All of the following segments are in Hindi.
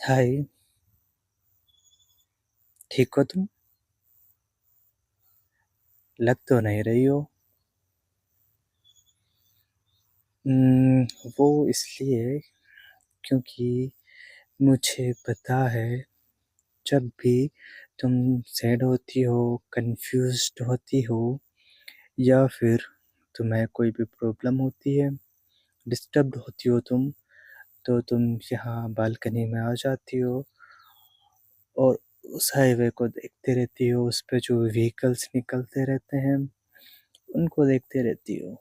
हाय। ठीक हो तुम? लग तो नहीं रही हो। वो इसलिए क्योंकि मुझे पता है जब भी तुम सैड होती हो, कंफ्यूज्ड होती हो या फिर तुम्हें कोई भी प्रॉब्लम होती है, डिस्टर्ब्ड होती हो तुम, तो तुम यहाँ बालकनी में आ जाती हो और उस हाईवे को देखते रहती हो, उस पे जो व्हीकल्स निकलते रहते हैं उनको देखते रहती हो।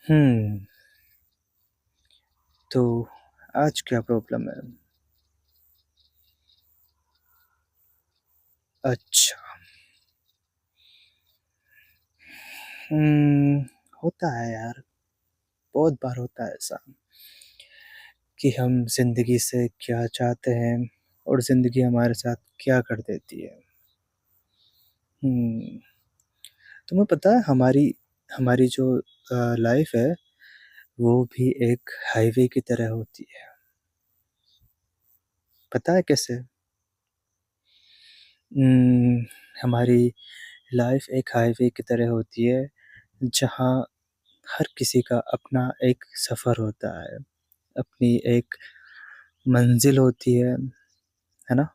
हम्म तो आज क्या प्रॉब्लम है? अच्छा। हम्म होता है यार, बहुत बार होता है ऐसा कि हम जिंदगी से क्या चाहते हैं और जिंदगी हमारे साथ क्या कर देती है। हम्म तुम्हें पता है हमारी हमारी जो लाइफ है वो भी एक हाईवे की तरह होती है। पता है कैसे? हम्म हमारी लाइफ एक हाईवे की तरह होती है जहाँ हर किसी का अपना एक सफ़र होता है, अपनी एक मंजिल होती है ना?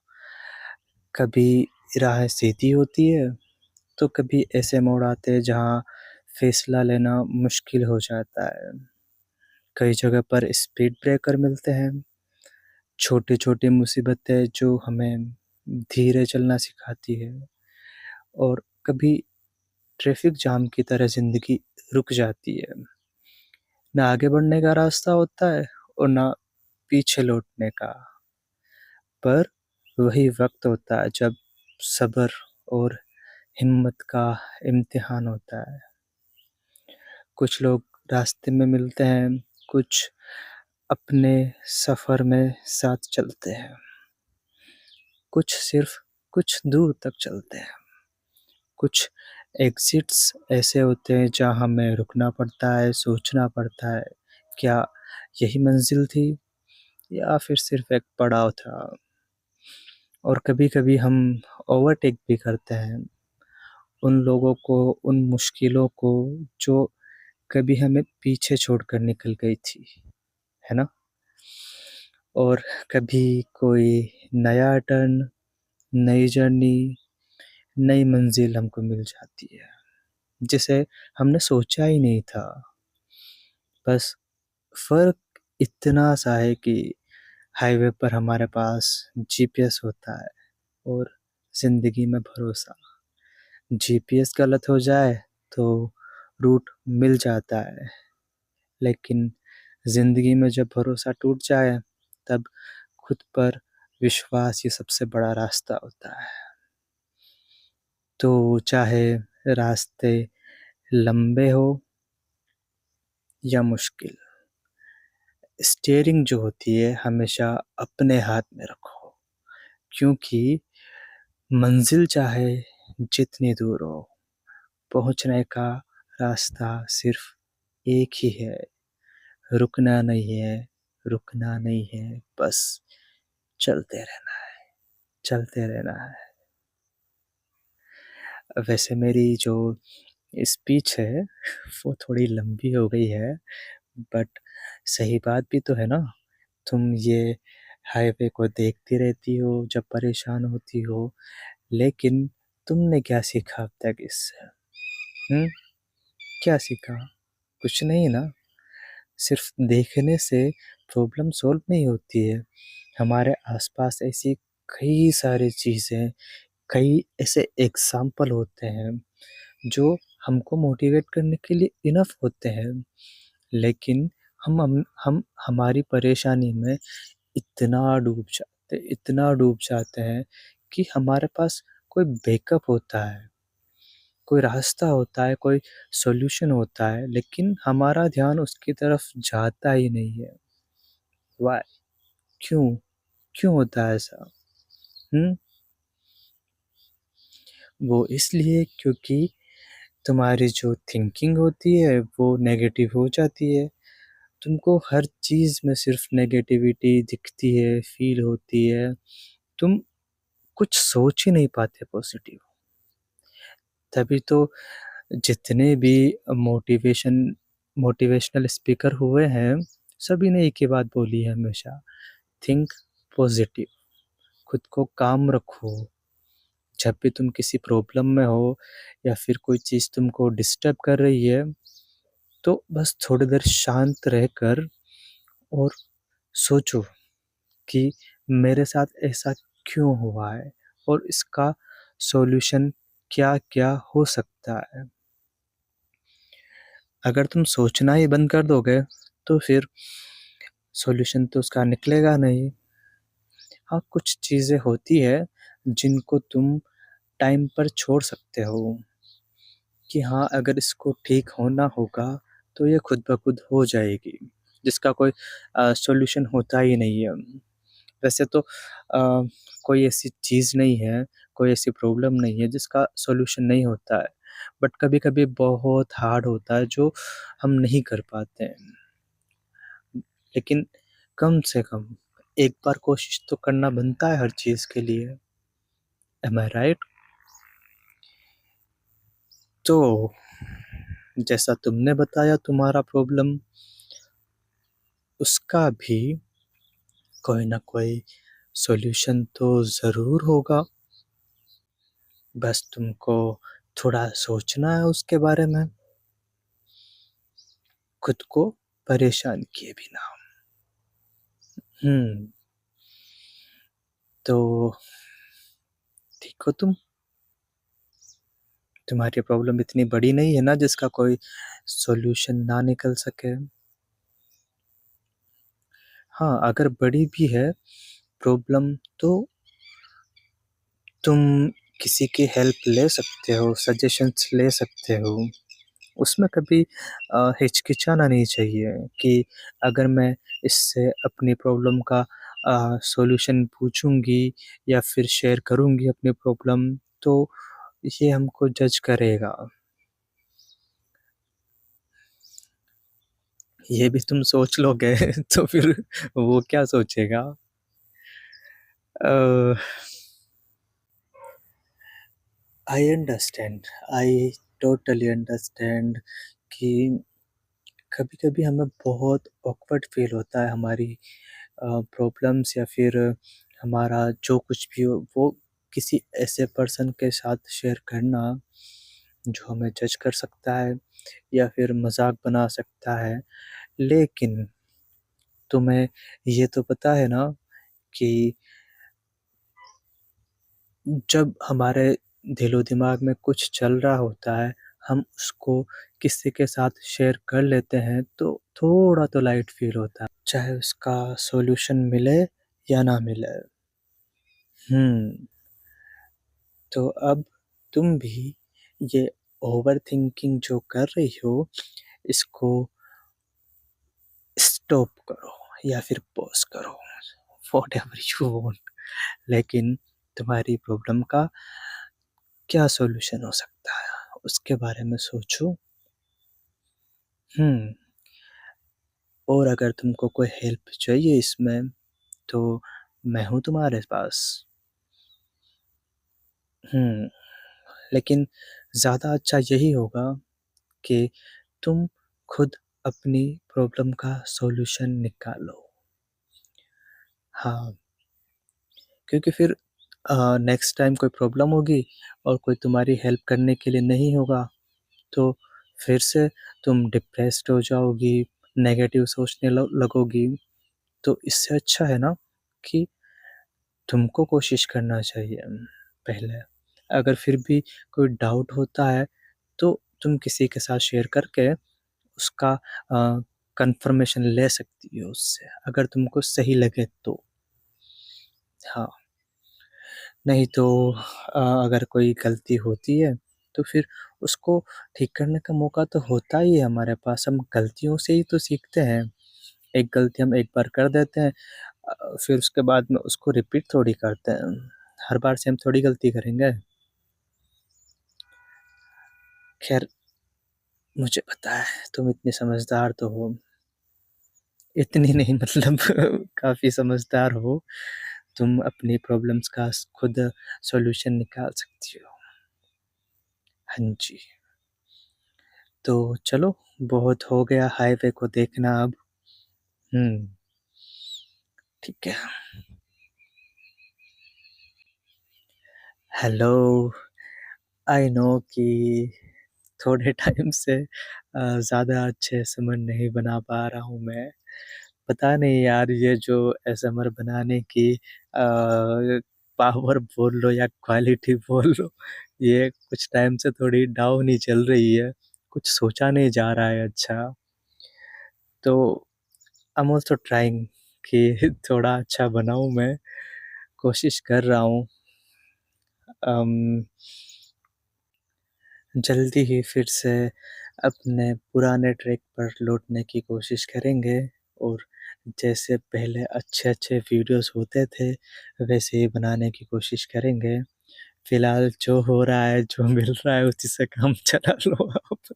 कभी राह सीधी होती है, तो कभी ऐसे मोड़ आते हैं जहाँ फैसला लेना मुश्किल हो जाता है। कई जगह पर स्पीड ब्रेकर मिलते हैं, छोटी-छोटी मुसीबतें जो हमें धीरे चलना सिखाती है और कभी ट्रैफिक जाम की तरह ज़िंदगी रुक जाती है। ना आगे बढ़ने का रास्ता होता है और ना पीछे लौटने का। पर वही वक़्त होता है जब सब्र और हिम्मत का इम्तिहान होता है। कुछ लोग रास्ते में मिलते हैं, कुछ अपने सफ़र में साथ चलते हैं, कुछ सिर्फ़ कुछ दूर तक चलते हैं। कुछ एग्ज़िट्स ऐसे होते हैं जहाँ हमें रुकना पड़ता है, सोचना पड़ता है, क्या यही मंज़िल थी या फिर सिर्फ़ एक पड़ाव था? और कभी-कभी हम ओवरटेक भी करते हैं उन लोगों को, उन मुश्किलों को जो कभी हमें पीछे छोड़कर निकल गई थी, है ना? और कभी कोई नया टर्न, नई जर्नी, नई मंजिल हमको मिल जाती है, जिसे हमने सोचा ही नहीं था। बस फ़र्क इतना सा है कि हाईवे पर हमारे पास जीपीएस होता है और ज़िंदगी में भरोसा। जीपीएस गलत हो जाए तो रूट मिल जाता है, लेकिन ज़िंदगी में जब भरोसा टूट जाए तब खुद पर विश्वास ही सबसे बड़ा रास्ता होता है। तो चाहे रास्ते लंबे हो या मुश्किल, स्टीयरिंग जो होती है हमेशा अपने हाथ में रखो, क्योंकि मंजिल चाहे जितनी दूर हो, पहुंचने का रास्ता सिर्फ एक ही है। रुकना नहीं है, रुकना नहीं है, बस चलते रहना है, चलते रहना है। वैसे मेरी जो स्पीच है वो थोड़ी लंबी हो गई है, बट सही बात भी तो है ना। तुम ये हाईवे को देखती रहती हो जब परेशान होती हो, लेकिन तुमने क्या सीखा अब तक इससे? हुँ? क्या सीखा? कुछ नहीं ना। सिर्फ देखने से प्रॉब्लम सॉल्व नहीं होती है। हमारे आसपास ऐसी कई सारी चीज़ें, कई ऐसे एग्ज़ाम्पल होते हैं जो हमको मोटिवेट करने के लिए इनफ होते हैं, लेकिन हम हमारी परेशानी में इतना डूब जाते हैं कि हमारे पास कोई बैकअप होता है, कोई रास्ता होता है, कोई सॉल्यूशन होता है, लेकिन हमारा ध्यान उसकी तरफ जाता ही नहीं है। व्हाय? क्यों? क्यों होता है ऐसा? हुँ? वो इसलिए क्योंकि तुम्हारी जो थिंकिंग होती है वो नेगेटिव हो जाती है। तुमको हर चीज़ में सिर्फ़ नेगेटिविटी दिखती है, फ़ील होती है, तुम कुछ सोच ही नहीं पाते पॉज़िटिव। तभी तो जितने भी मोटिवेशनल स्पीकर हुए हैं, सभी ने एक ही बात बोली है हमेशा, थिंक पॉज़िटिव, खुद को काम रखो। जब भी तुम किसी प्रॉब्लम में हो या फिर कोई चीज़ तुमको डिस्टर्ब कर रही है, तो बस थोड़ी देर शांत रहकर और सोचो कि मेरे साथ ऐसा क्यों हुआ है और इसका सॉल्यूशन क्या-क्या हो सकता है। अगर तुम सोचना ही बंद कर दोगे, तो फिर सॉल्यूशन तो उसका निकलेगा नहीं। हाँ, कुछ चीज़ें होती है जिनको तुम टाइम पर छोड़ सकते हो कि हाँ, अगर इसको ठीक होना होगा तो ये खुद ब खुद हो जाएगी, जिसका कोई सॉल्यूशन होता ही नहीं है। वैसे तो कोई ऐसी चीज़ नहीं है, कोई ऐसी प्रॉब्लम नहीं है जिसका सॉल्यूशन नहीं होता है, बट कभी-कभी बहुत हार्ड होता है जो हम नहीं कर पाते हैं। लेकिन कम से कम एक बार कोशिश तो करना बनता है हर चीज़ के लिए। एम आई राइट? तो जैसा तुमने बताया तुम्हारा प्रॉब्लम, उसका भी कोई ना कोई सॉल्यूशन तो ज़रूर होगा। बस तुमको थोड़ा सोचना है उसके बारे में, खुद को परेशान किए बिना। हुँ, तो ठीक हो तुम? तुम्हारी प्रॉब्लम इतनी बड़ी नहीं है ना जिसका कोई सॉल्यूशन ना निकल सके? हाँ, अगर बड़ी भी है प्रॉब्लम, तो तुम किसी की हेल्प ले सकते हो, सजेशंस ले सकते हो। उसमें कभी हिचकिचाना नहीं चाहिए कि अगर मैं इससे अपनी प्रॉब्लम का सॉल्यूशन पूछूँगी या फिर शेयर करूँगी अपनी प्रॉब्लम, तो ये हमको जज करेगा। ये भी तुम सोच लोगे तो फिर वो क्या सोचेगा? Uh, I understand, I totally understand कि कभी-कभी हमें बहुत ऑकवर्ड फ़ील होता है हमारी प्रॉब्लम्स या फिर हमारा जो कुछ भी हो वो किसी ऐसे पर्सन के साथ शेयर करना जो हमें जज कर सकता है या फिर मज़ाक बना सकता है। लेकिन तुम्हें ये तो पता है ना कि जब हमारे दिलो-दिमाग में कुछ चल रहा होता है, हम उसको किसी के साथ शेयर कर लेते हैं तो थोड़ा तो लाइट फ़ील होता है, चाहे उसका सॉल्यूशन मिले या ना मिले। हुँ, तो अब तुम भी ये ओवरथिंकिंग जो कर रही हो, इसको स्टॉप करो या फिर पॉज़ करो, व्हाटएवर यू वांट। लेकिन तुम्हारी प्रॉब्लम का क्या सॉल्यूशन हो सकता है, उसके बारे में सोचो। हुँ, और अगर तुमको कोई हेल्प चाहिए इसमें, तो मैं हूँ तुम्हारे पास। हुँ, लेकिन ज़्यादा अच्छा यही होगा कि तुम खुद अपनी प्रॉब्लम का सॉल्यूशन निकालो। हाँ, क्योंकि फिर नेक्स्ट टाइम कोई प्रॉब्लम होगी और कोई तुम्हारी हेल्प करने के लिए नहीं होगा, तो फिर से तुम डिप्रेस्ड हो जाओगी, नेगेटिव सोचने लगोगी। तो इससे अच्छा है ना कि तुमको कोशिश करना चाहिए पहले। अगर फिर भी कोई डाउट होता है, तो तुम किसी के साथ शेयर करके उसका कन्फर्मेशन ले सकती हो उससे, अगर तुमको सही लगे तो। हाँ, नहीं तो अगर कोई गलती होती है, तो फिर उसको ठीक करने का मौका तो होता ही है हमारे पास, हम गलतियों से ही तो सीखते हैं। एक गलती हम एक बार कर देते हैं, फिर उसके बाद में उसको रिपीट थोड़ी करते हैं। हर बार से हम थोड़ी गलती करेंगे। ख़ैर, मुझे पता है तुम इतनी समझदार तो हो। इतनी नहीं मतलब काफ़ी समझदार हो, तुम अपनी प्रॉब्लम्स का खुद सॉल्यूशन निकाल सकती हो। हाँ जी, तो चलो बहुत हो गया हाईवे को देखना अब। हुँ, ठीक है। हेलो, आई नो कि थोड़े टाइम से ज़्यादा अच्छे समर नहीं बना पा रहा हूँ मैं। पता नहीं यार ये जो एसएमआर बनाने की पावर बोल लो या क्वालिटी बोल लो, ये कुछ टाइम से थोड़ी डाउन ही चल रही है। कुछ सोचा नहीं जा रहा है अच्छा। तो आई एम ऑल्सो ट्राइंग कि थोड़ा अच्छा बनाऊँ मैं, कोशिश कर रहा हूँ। अम जल्दी ही फिर से अपने पुराने ट्रैक पर लौटने की कोशिश करेंगे और जैसे पहले अच्छे-अच्छे वीडियोज़ होते थे, वैसे ही बनाने की कोशिश करेंगे। फिलहाल जो हो रहा है, जो मिल रहा है उसी से काम चला लो आप।